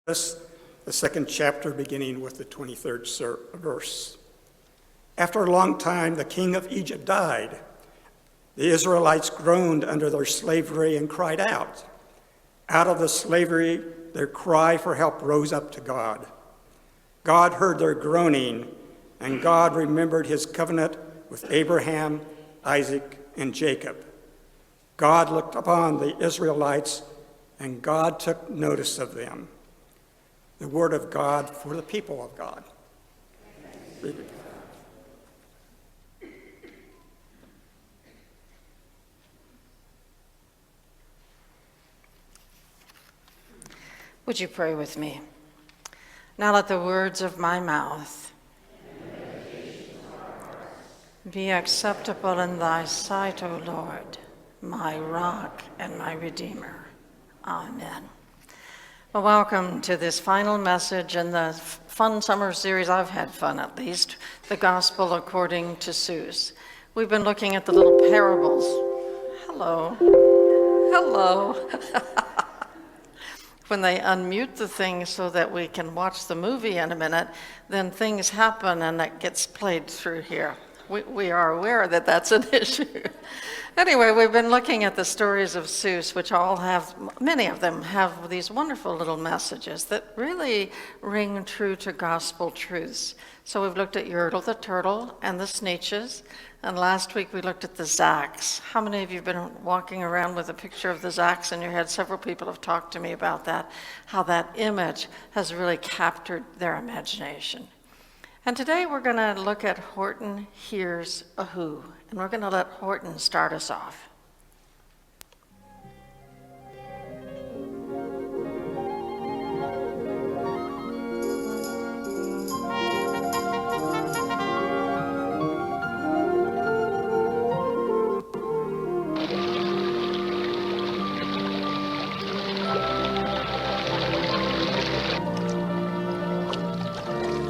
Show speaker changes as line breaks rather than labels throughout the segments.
The second chapter, beginning with the 23rd verse. After a long time, the king of Egypt died. The Israelites groaned under their slavery and cried out. Out of the slavery, their cry for help rose up to God. God heard their groaning, and God remembered his covenant with Abraham, Isaac, and Jacob. God looked upon the Israelites, and God took notice of them. The word of God for the people of God. Read it.
Would you pray with me? Now let the words of my mouth be acceptable in thy sight, O Lord, my rock and my redeemer. Amen. Well, welcome to this final message in the fun summer series. I've had fun, at least, the Gospel according to Seuss. We've been looking at the little parables. Hello. Hello. When they unmute the thing so that we can watch the movie in a minute, then things happen and it gets played through here. We are aware that that's an issue. Anyway, we've been looking at the stories of Seuss, which all have, many of them have these wonderful little messages that really ring true to gospel truths. So we've looked at Yertle the turtle and the Sneetches, and last week we looked at the Zacks. How many of you have been walking around with a picture of the Zacks in your head? Several people have talked to me about that, how that image has really captured their imagination. And today we're going to look at Horton Hears a Who, and we're going to let Horton start us off.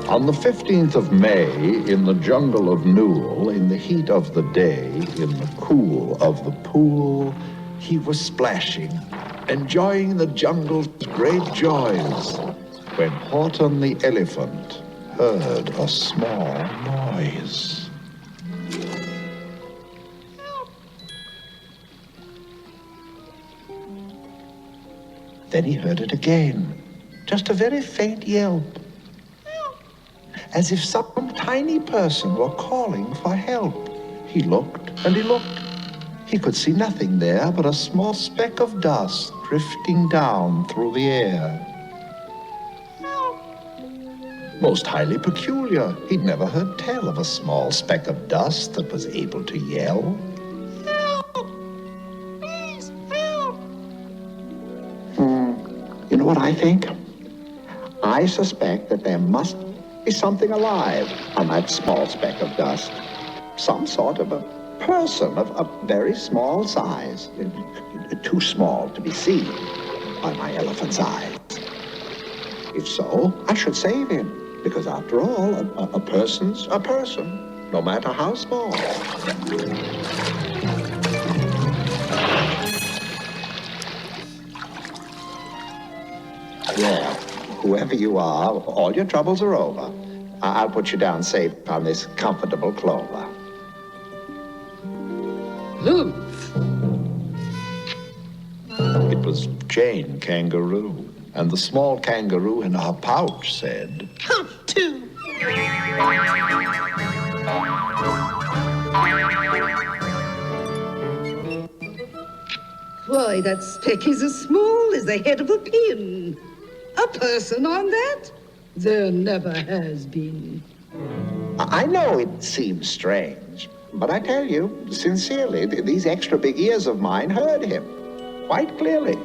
On the 15th of May, in the jungle of Newell, in the heat of the day, in the cool of the pool, he was splashing, enjoying the jungle's great joys, when Horton the elephant heard a small noise. Then he heard it again, just a very faint yelp, as if some tiny person were calling for help. He looked and he looked. He could see nothing there but a small speck of dust drifting down through the air. Most highly peculiar. He'd never heard tell of a small speck of dust that was able to yell. Help! Please, help! You know what I think? I suspect that there must is something alive on that small speck of dust. Some sort of a person of a very small size. Too small to be seen by my elephant's eyes. If so, I should save him, because after all, a person's a person, no matter how small. Yeah. Whoever you are, all your troubles are over. I'll put you down safe on this comfortable clover. It was Jane Kangaroo, and the small kangaroo in her pouch said, "Humph, too."
Why, that speck is as small as the head of a pin. A person on that? There never has been.
I know it seems strange, but I tell you, sincerely, these extra big ears of mine heard him quite clearly.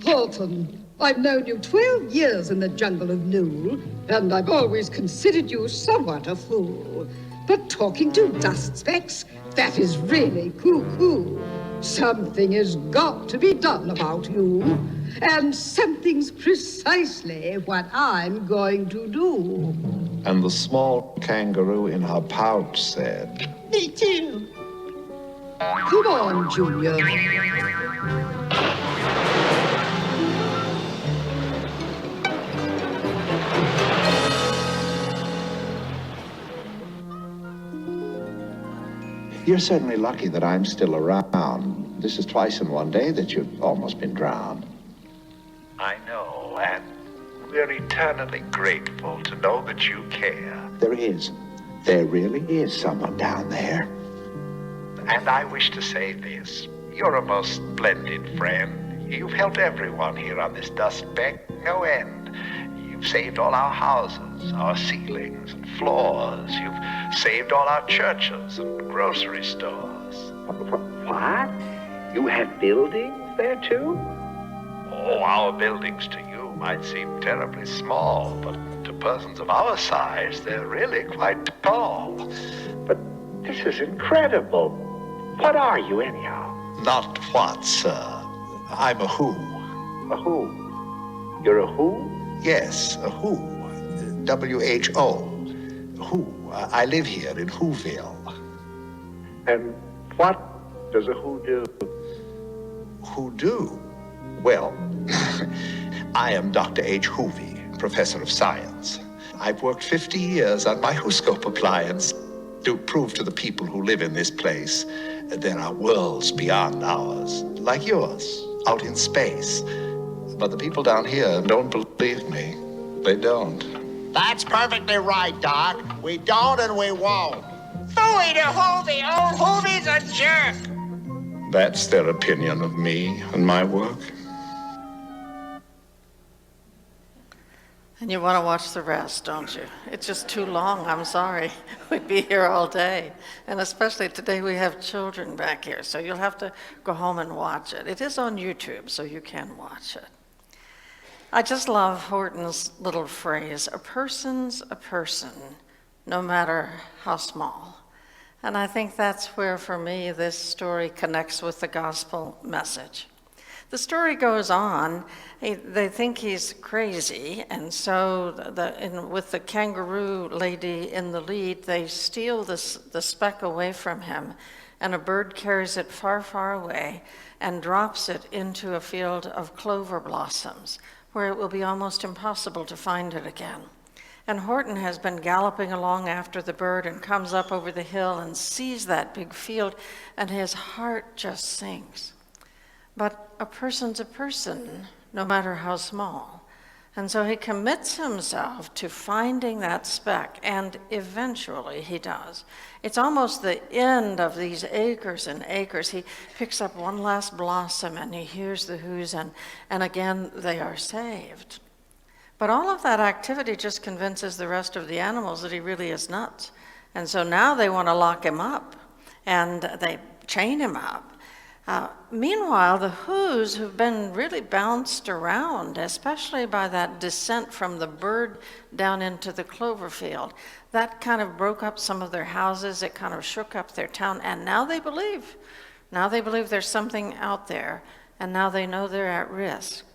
Horton, I've known you 12 years in the jungle of Newell, and I've always considered you somewhat a fool. But talking to dust specks, that is really cuckoo. Something has got to be done about you, and something's precisely what I'm going to do.
And the small kangaroo in her pouch said,
Me too. Come on, Junior.
You're certainly lucky that I'm still around. This is twice in one day that you've almost been drowned.
I know, and we're eternally grateful to know that you care.
There really is someone down there.
And I wish to say this. You're a most splendid friend. You've helped everyone here on this dust speck, no end. You've saved all our houses, our ceilings and floors. You've saved all our churches and grocery stores.
What? You have buildings there too?
Oh, our buildings to you might seem terribly small, but to persons of our size, they're really quite tall.
But this is incredible. What are you anyhow?
Not what, sir. I'm a who.
A who? You're a who?
Yes, a who. W-H-O. Who. I live here in Whoville.
And what does a who do?
Who do? Well, I am Dr. H. Whovey, professor of science. I've worked 50 years on my Whoscope appliance to prove to the people who live in this place that there are worlds beyond ours, like yours, out in space. But the people down here don't believe me. They don't.
That's perfectly right, Doc. We don't and we won't. Phooey to Hoovy! Old Hoovy's a jerk!
That's their opinion of me and my work.
And you want to watch the rest, don't you? It's just too long, I'm sorry. We'd be here all day. And especially today we have children back here, so you'll have to go home and watch it. It is on YouTube, so you can watch it. I just love Horton's little phrase, a person's a person, no matter how small. And I think that's where, for me, this story connects with the gospel message. The story goes on. They think he's crazy, and so with the kangaroo lady in the lead, they steal the speck away from him, and a bird carries it far, far away and drops it into a field of clover blossoms, where it will be almost impossible to find it again. And Horton has been galloping along after the bird and comes up over the hill and sees that big field, and his heart just sinks. But a person's a person, no matter how small. And so he commits himself to finding that speck, and eventually he does. It's almost the end of these acres and acres. He picks up one last blossom, and he hears the whoos, and again they are saved. But all of that activity just convinces the rest of the animals that he really is nuts. And so now they want to lock him up, and they chain him up. Meanwhile, the whoos, who've been really bounced around, especially by that descent from the bird down into the clover field, that kind of broke up some of their houses, it kind of shook up their town, and now they believe. Now they believe there's something out there, and now they know they're at risk.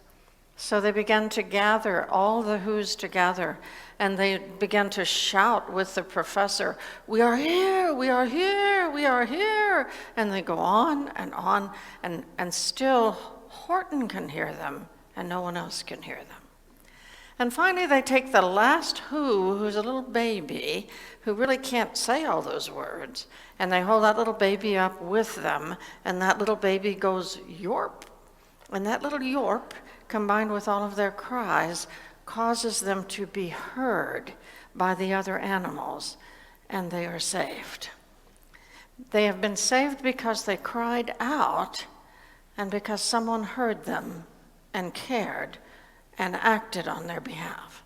So they began to gather, all the whoos together, and they began to shout with the professor, "We are here, we are here, we are here." And they go on, and still Horton can hear them, and no one else can hear them. And finally they take the last who's a little baby, who really can't say all those words, and they hold that little baby up with them, and that little baby goes, "Yorp." And that little yorp, combined with all of their cries, causes them to be heard by the other animals, and they are saved. They have been saved because they cried out, and because someone heard them and cared and acted on their behalf.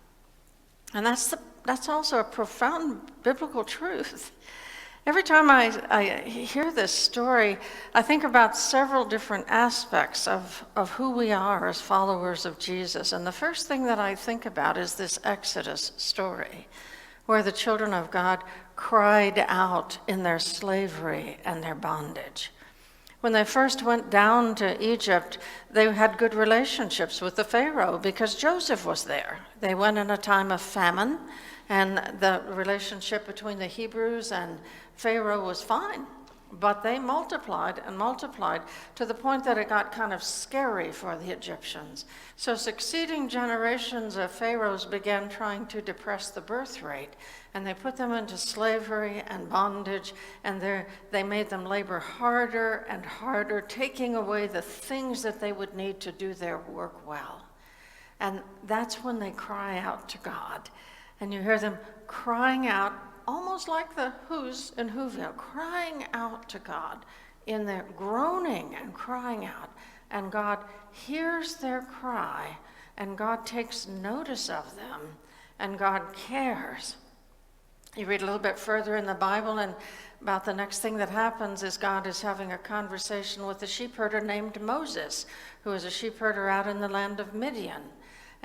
And that's also a profound biblical truth. Every time I hear this story, I think about several different aspects of who we are as followers of Jesus. And the first thing that I think about is this Exodus story, where the children of God cried out in their slavery and their bondage. When they first went down to Egypt, they had good relationships with the Pharaoh because Joseph was there. They went in a time of famine, and the relationship between the Hebrews and Pharaoh was fine. But they multiplied and multiplied to the point that it got kind of scary for the Egyptians. So succeeding generations of pharaohs began trying to depress the birth rate, and they put them into slavery and bondage, and they made them labor harder and harder, taking away the things that they would need to do their work well. And that's when they cry out to God. And you hear them crying out, almost like the Who's in Whoville, crying out to God in their groaning and crying out. And God hears their cry, and God takes notice of them, and God cares. You read a little bit further in the Bible, and about the next thing that happens is God is having a conversation with a sheep herder named Moses, who is a sheep herder out in the land of Midian.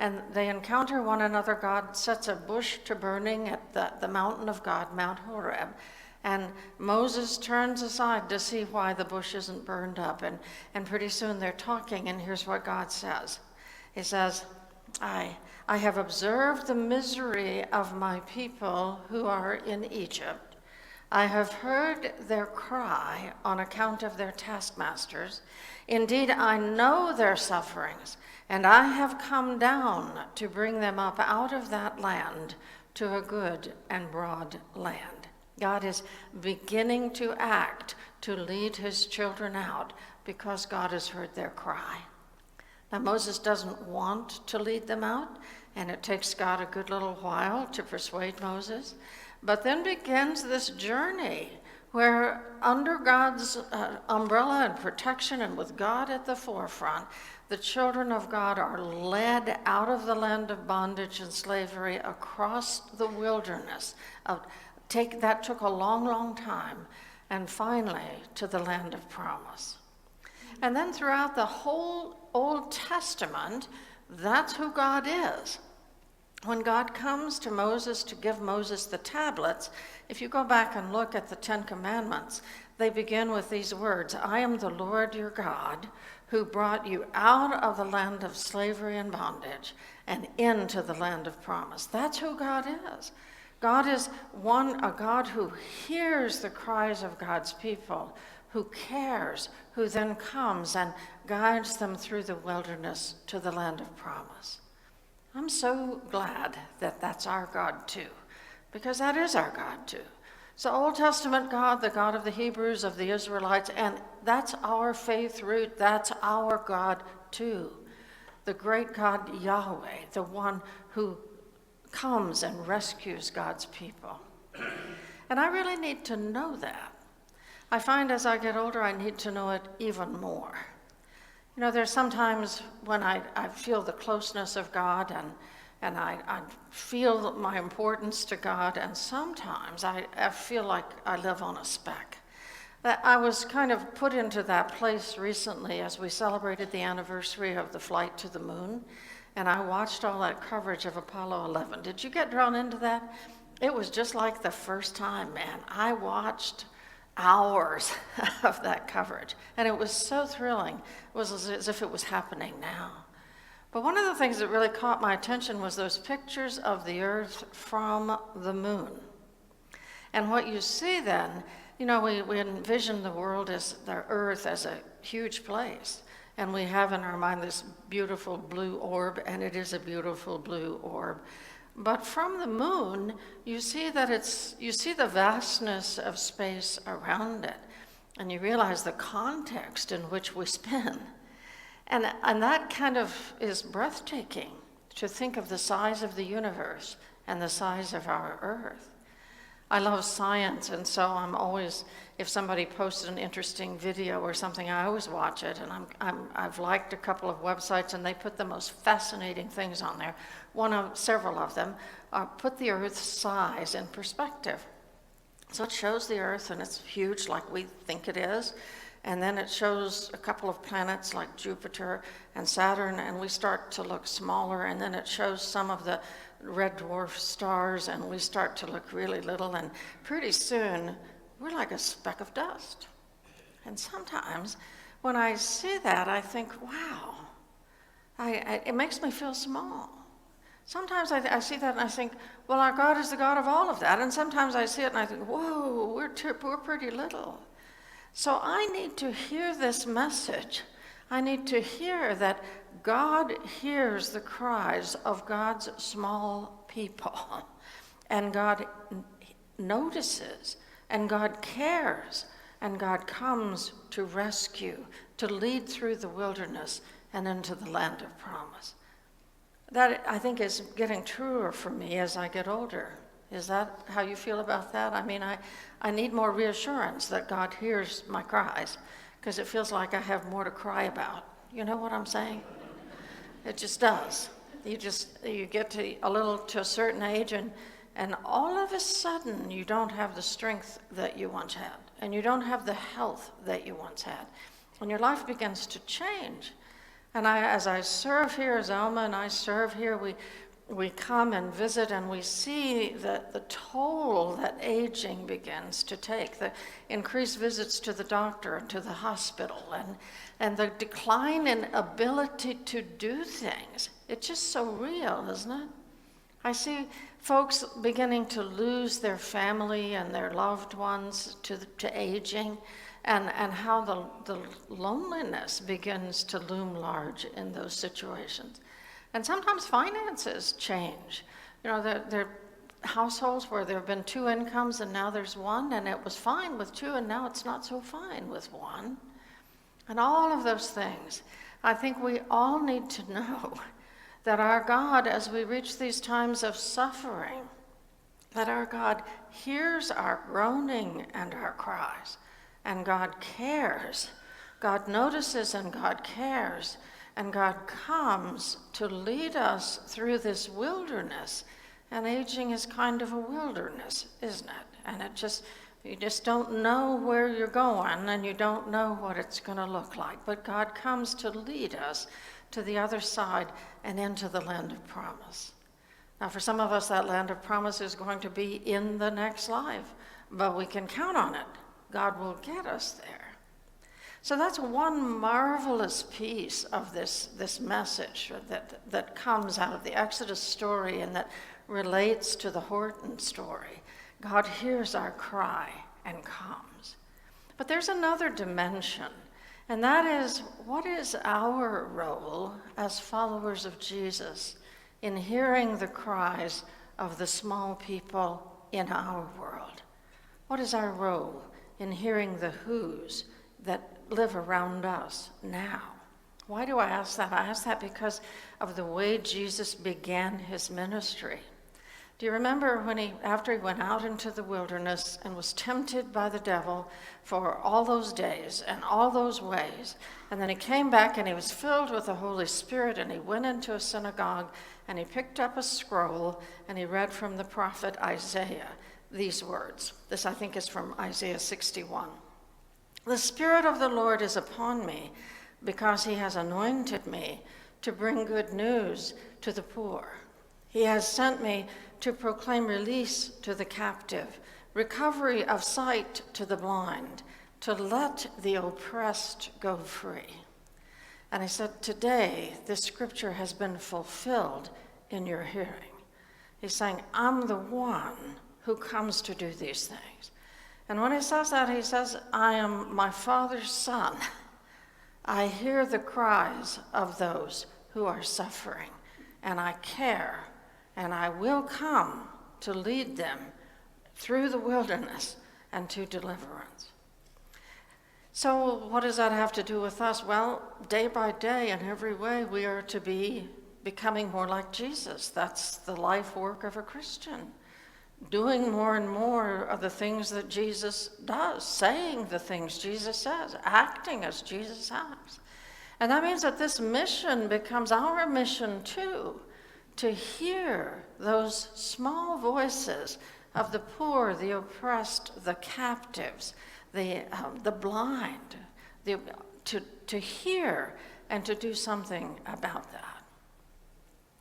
And they encounter one another. God sets a bush to burning at the mountain of God, Mount Horeb. And Moses turns aside to see why the bush isn't burned up. And pretty soon they're talking, and here's what God says. He says, I have observed the misery of my people who are in Egypt. I have heard their cry on account of their taskmasters. Indeed, I know their sufferings, and I have come down to bring them up out of that land to a good and broad land. God is beginning to act to lead his children out because God has heard their cry. Now, Moses doesn't want to lead them out, and it takes God a good little while to persuade Moses. But then begins this journey where under God's umbrella and protection and with God at the forefront, the children of God are led out of the land of bondage and slavery across the wilderness. That took a long, long time, and finally to the land of promise. And then throughout the whole Old Testament, that's who God is. When God comes to Moses to give Moses the tablets, if you go back and look at the Ten Commandments, they begin with these words, I am the Lord your God, who brought you out of the land of slavery and bondage and into the land of promise. That's who God is. God is a God who hears the cries of God's people, who cares, who then comes and guides them through the wilderness to the land of promise. I'm so glad that that's our God too, because that is our God too. So Old Testament God, the God of the Hebrews, of the Israelites, and that's our faith root, that's our God too. The great God Yahweh, the one who comes and rescues God's people. And I really need to know that. I find as I get older, I need to know it even more. You know, there's sometimes when I feel the closeness of God and I feel my importance to God, and sometimes I feel like I live on a speck. I was kind of put into that place recently as we celebrated the anniversary of the flight to the moon, and I watched all that coverage of Apollo 11. Did you get drawn into that? It was just like the first time, man. I watched hours of that coverage, and it was so thrilling. It was as if it was happening now. But one of the things that really caught my attention was those pictures of the Earth from the moon. And what you see then, you know, we envision the world as the Earth as a huge place, and we have in our mind this beautiful blue orb, and it is a beautiful blue orb. But from the moon, you see the vastness of space around it, and you realize the context in which we spin. And that kind of is breathtaking, to think of the size of the universe and the size of our Earth. I love science, and so I'm always, if somebody posts an interesting video or something, I always watch it. And I've liked a couple of websites, and they put the most fascinating things on there. Several of them put the Earth's size in perspective. So it shows the Earth, and it's huge like we think it is. And then it shows a couple of planets like Jupiter and Saturn, and we start to look smaller. And then it shows some of the red dwarf stars, and we start to look really little. And pretty soon, we're like a speck of dust. And sometimes when I see that, I think, wow, it makes me feel small. Sometimes I see that and I think, well, our God is the God of all of that. And sometimes I see it and I think, whoa, we're pretty little. So I need to hear this message. I need to hear that God hears the cries of God's small people, and God notices, and God cares, and God comes to rescue, to lead through the wilderness and into the land of promise. That, I think, is getting truer for me as I get older. Is that how you feel about that? I mean, I need more reassurance that God hears my cries, because it feels like I have more to cry about. You know what I'm saying? It just does. You get to a certain age, and all of a sudden you don't have the strength that you once had, and you don't have the health that you once had, and your life begins to change. And as I serve here, as Alma and I serve here, we come and visit, and we see the toll that aging begins to take, the increased visits to the doctor and to the hospital, and the decline in ability to do things. It's just so real, isn't it? I see folks beginning to lose their family and their loved ones to aging, and how the loneliness begins to loom large in those situations. And sometimes finances change. You know, there are households where there have been two incomes and now there's one, and it was fine with two and now it's not so fine with one. And all of those things. I think we all need to know that our God, as we reach these times of suffering, that our God hears our groaning and our cries, and God cares. God notices and God cares. And God comes to lead us through this wilderness. And aging is kind of a wilderness, isn't it? And you just don't know where you're going, and you don't know what it's going to look like. But God comes to lead us to the other side and into the land of promise. Now, for some of us, that land of promise is going to be in the next life, but we can count on it. God will get us there. So that's one marvelous piece of this message that comes out of the Exodus story and that relates to the Horton story. God hears our cry and comes. But there's another dimension, and that is, what is our role as followers of Jesus in hearing the cries of the small people in our world? What is our role in hearing the who's that live around us now? Why do I ask that? I ask that because of the way Jesus began his ministry. Do you remember after he went out into the wilderness and was tempted by the devil for all those days and all those ways, and then he came back and he was filled with the Holy Spirit, and he went into a synagogue and he picked up a scroll and he read from the prophet Isaiah these words. This, I think, is from Isaiah 61. The Spirit of the Lord is upon me, because he has anointed me to bring good news to the poor. He has sent me to proclaim release to the captive, recovery of sight to the blind, to let the oppressed go free. And he said, today this scripture has been fulfilled in your hearing. He's saying, I'm the one who comes to do these things. And when he says that, he says, I am my Father's Son. I hear the cries of those who are suffering, and I care, and I will come to lead them through the wilderness and to deliverance. So what does that have to do with us? Well, day by day, in every way, we are to be becoming more like Jesus. That's the life work of a Christian. Doing more and more of the things that Jesus does, saying the things Jesus says, acting as Jesus acts. And that means that this mission becomes our mission too, to hear those small voices of the poor, the oppressed, the captives, the blind, to hear and to do something about that.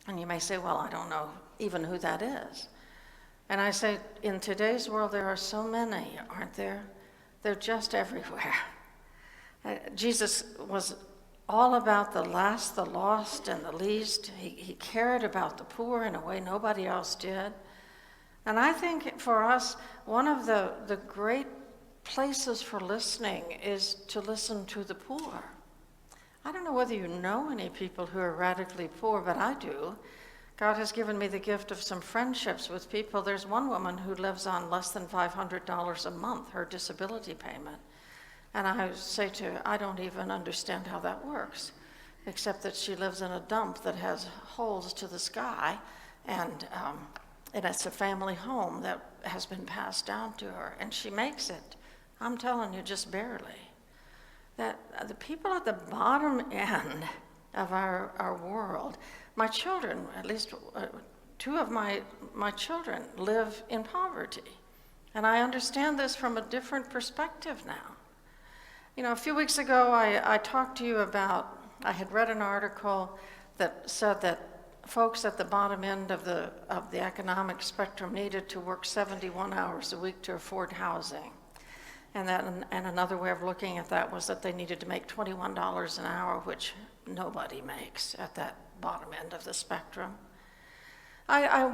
And you may say, well, I don't know even who that is. And I say, in today's world, there are so many, aren't there? They're just everywhere. Jesus was all about the last, the lost, and the least. He cared about the poor in a way nobody else did. And I think for us, one of the great places for listening is to listen to the poor. I don't know whether you know any people who are radically poor, but I do. God has given me the gift of some friendships with people. There's one woman who lives on less than $500 a month, her disability payment. And I say to her, I don't even understand how that works, except that she lives in a dump that has holes to the sky, and it's a family home that has been passed down to her, and she makes it. I'm telling you, just barely. That the people at the bottom end of our world, my children, at least two of my children live in poverty. And I understand this from a different perspective now. You know, a few weeks ago, I talked to you about, I had read an article that said that folks at the bottom end of the economic spectrum needed to work 71 hours a week to afford housing. And another way of looking at that was that they needed to make $21 an hour, which nobody makes at that bottom end of the spectrum. I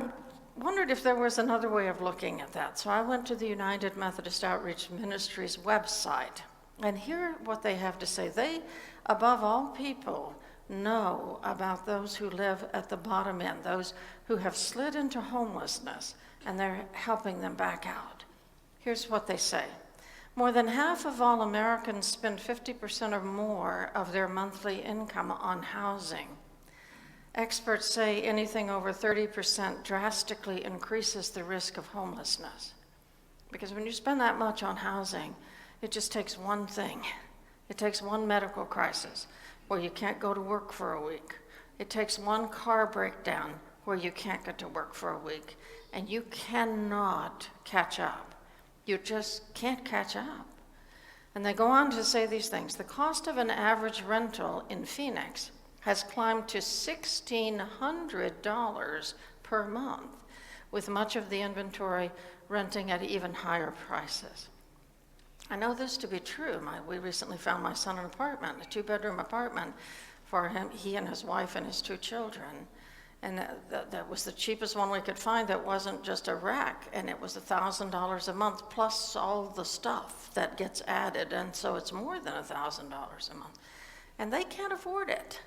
wondered if there was another way of looking at that. So I went to the United Methodist Outreach Ministries website, and hear what they have to say. They, above all people, know about those who live at the bottom end, those who have slid into homelessness, and they're helping them back out. Here's what they say. More than half of all Americans spend 50% or more of their monthly income on housing. Experts say anything over 30% drastically increases the risk of homelessness. Because when you spend that much on housing, it just takes one thing. It takes one medical crisis where you can't go to work for a week. It takes one car breakdown where you can't get to work for a week, and you cannot catch up. You just can't catch up. And they go on to say these things. The cost of an average rental in Phoenix has climbed to $1,600 per month, with much of the inventory renting at even higher prices. I know this to be true. We recently found my son an apartment, a 2-bedroom apartment for him, he and his wife and his 2 children. And that was the cheapest one we could find that wasn't just a rack, and it was $1,000 a month plus all the stuff that gets added, and so it's more than $1,000 a month. And they can't afford it.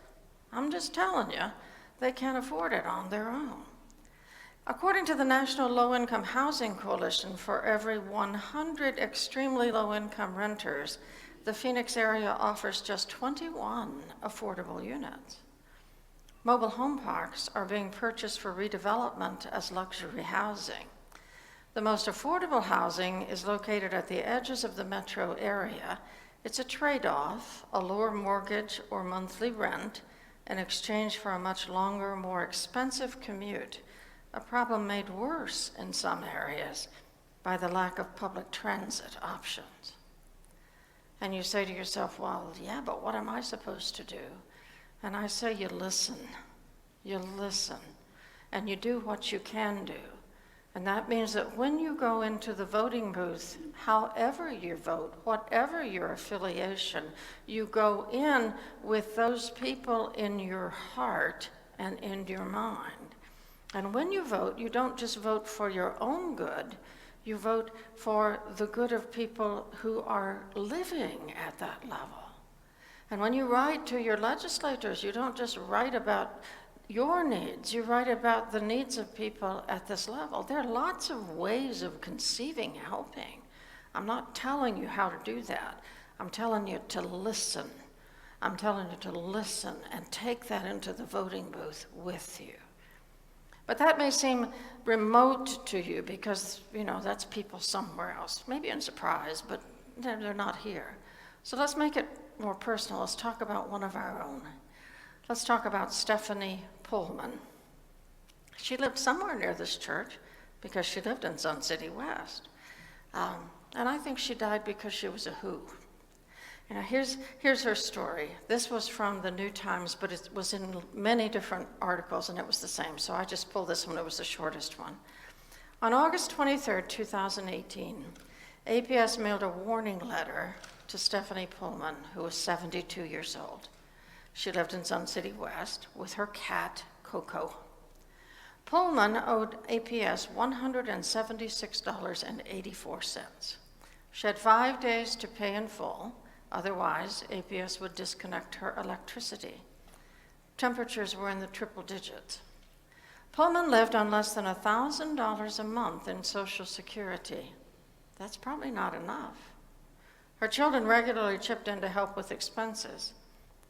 I'm just telling you, they can't afford it on their own. According to the National Low-Income Housing Coalition, for every 100 extremely low-income renters, the Phoenix area offers just 21 affordable units. Mobile home parks are being purchased for redevelopment as luxury housing. The most affordable housing is located at the edges of the metro area. It's a trade-off, a lower mortgage or monthly rent, in exchange for a much longer, more expensive commute, a problem made worse in some areas by the lack of public transit options. And you say to yourself, well, yeah, but what am I supposed to do? And I say you listen, and you do what you can do. And that means that when you go into the voting booth, however you vote, whatever your affiliation, you go in with those people in your heart and in your mind. And when you vote, you don't just vote for your own good, you vote for the good of people who are living at that level. And when you write to your legislators, you don't just write about your needs, you write about the needs of people at this level. There are lots of ways of conceiving helping. I'm not telling you how to do that. I'm telling you to listen. I'm telling you to listen and take that into the voting booth with you. But that may seem remote to you because, that's people somewhere else. Maybe in Surprise, but they're not here. So let's make it more personal. Let's talk about one of our own. Let's talk about Stephanie Pullman. She lived somewhere near this church because she lived in Sun City West. And I think she died because she was a who. Here's her story. This was from the New Times, but it was in many different articles, and it was the same. So I just pulled this one. It was the shortest one. On August 23rd, 2018, APS mailed a warning letter to Stephanie Pullman, who was 72 years old. She lived in Sun City West with her cat, Coco. Pullman owed APS $176.84. She had 5 days to pay in full, otherwise APS would disconnect her electricity. Temperatures were in the triple digits. Pullman lived on less than $1,000 a month in Social Security. That's probably not enough. Her children regularly chipped in to help with expenses.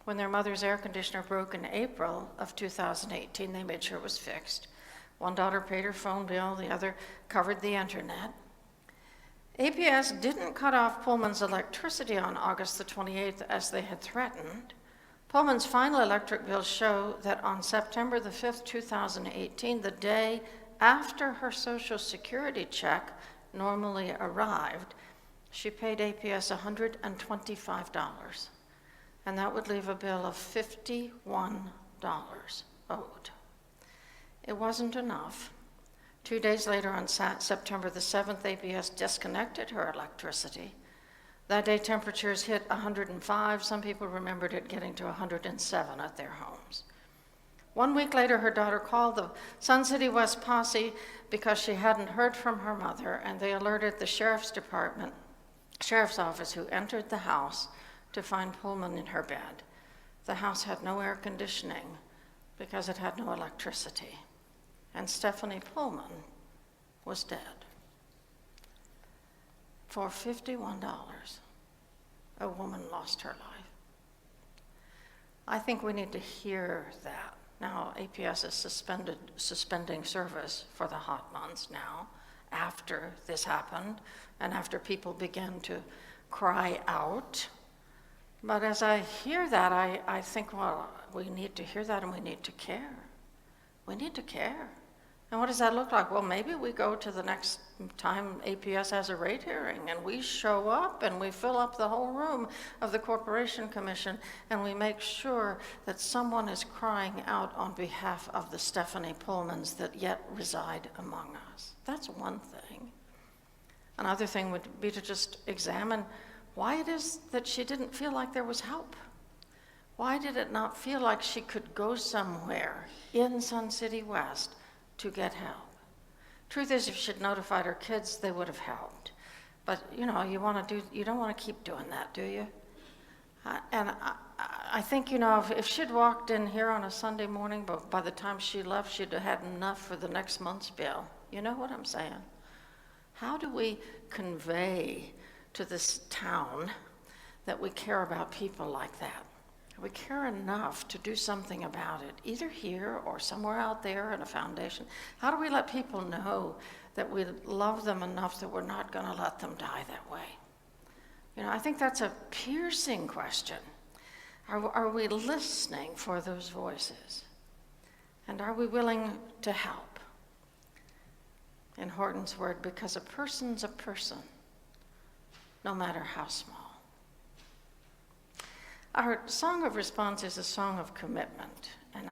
When their mother's air conditioner broke in April of 2018, they made sure it was fixed. One daughter paid her phone bill, the other covered the internet. APS didn't cut off Pullman's electricity on August the 28th as they had threatened. Pullman's final electric bills show that on September the 5th, 2018, the day after her Social Security check normally arrived, she paid APS $125, and that would leave a bill of $51 owed. It wasn't enough. 2 days later, on September the 7th, APS disconnected her electricity. That day, temperatures hit 105. Some people remembered it getting to 107 at their homes. 1 week later, her daughter called the Sun City West posse because she hadn't heard from her mother, and they alerted the sheriff's office, who entered the house to find Pullman in her bed. The house had no air conditioning because it had no electricity, and Stephanie Pullman was dead. For $51, a woman lost her life. I think we need to hear that. Now, APS is suspending service for the hot months now, after this happened, and after people began to cry out. But as I hear that, I think, well, we need to hear that and we need to care. We need to care. And what does that look like? Well, maybe we go to the next time APS has a rate hearing and we show up and we fill up the whole room of the Corporation Commission and we make sure that someone is crying out on behalf of the Stephanie Pullmans that yet reside among us. That's one thing. Another thing would be to just examine why it is that she didn't feel like there was help. Why did it not feel like she could go somewhere in Sun City West to get help? Truth is, if she'd notified her kids, they would have helped. But you don't want to keep doing that, do you? And I think, if she'd walked in here on a Sunday morning, but by the time she left, she'd have had enough for the next month's bill. You know what I'm saying? How do we convey to this town that we care about people like that? We care enough to do something about it, either here or somewhere out there in a foundation. How do we let people know that we love them enough that we're not going to let them die that way? I think that's a piercing question. Are we listening for those voices? And are we willing to help? In Horton's word, because a person's a person, no matter how small. Our song of response is a song of commitment. And